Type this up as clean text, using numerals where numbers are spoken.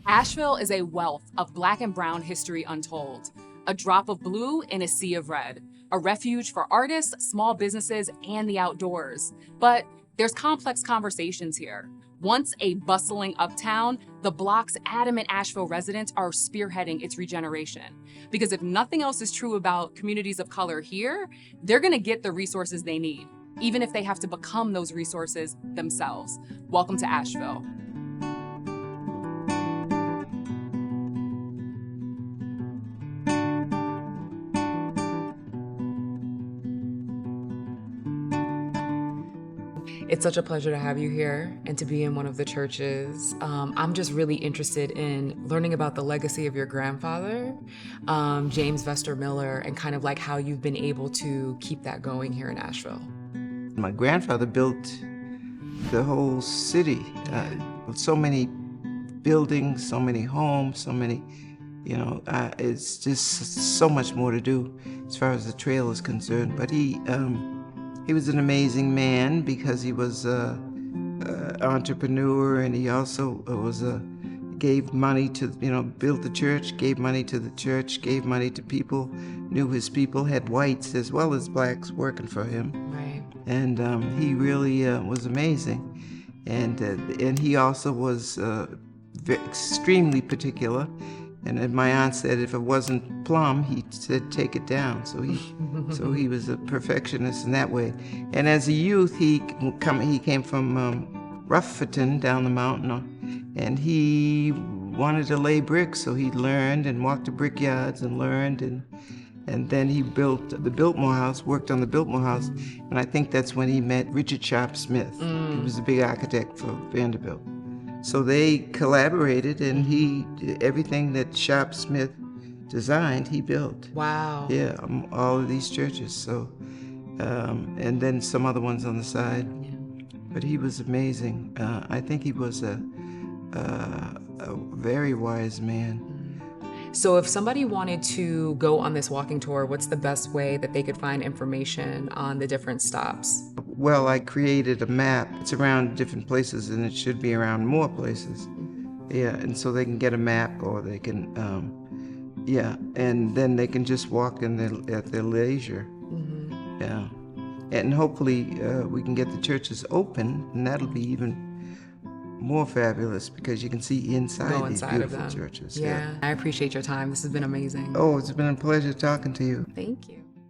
Asheville is a wealth of Black and brown history untold, a drop of blue in a sea of red, a refuge for artists, small businesses, and the outdoors. But there's complex conversations here. Once a bustling uptown, the block's adamant Asheville residents are spearheading its regeneration. Because if nothing else is true about communities of color here, they're gonna get the resources they need, even if they have to become those resources themselves. Welcome to Asheville. It's such a pleasure to have you here and to be in one of the churches. I'm just really interested in learning about the legacy of your grandfather, James Vester Miller, and kind of like how you've been able to keep that going here in Asheville. My grandfather built the whole city, with so many buildings, so many homes, so many, it's just so much more to do as far as the trail is concerned. But he was an amazing man because he was an entrepreneur, and he also gave money to, built the church, gave money to the church, gave money to people, knew his people, had whites as well as blacks working for him. Right. And he really was amazing. And he also was extremely particular. And then my aunt said if it wasn't plum, he said take it down. So he was a perfectionist in that way. And as a youth, he came from Rufferton down the mountain, and he wanted to lay bricks. So he learned and walked to brickyards and learned, and then he built the Biltmore House, worked on the Biltmore House, and I think that's when he met Richard Sharp Smith. He was a big architect for Vanderbilt. So they collaborated, and everything that Sharp Smith designed, he built. Wow. Yeah, all of these churches. So, and then some other ones on the side. Yeah. But he was amazing. I think he was a very wise man. So if somebody wanted to go on this walking tour, what's the best way that they could find information on the different stops? Well, I created a map. It's around different places, and it should be around more places. Yeah, and so they can get a map, or they can, and then they can just walk at their leisure. Mm-hmm. Yeah, and hopefully we can get the churches open, and that'll be even more fabulous because you can see inside these beautiful churches. Yeah, I appreciate your time. This has been amazing. Oh, it's been a pleasure talking to you. Thank you.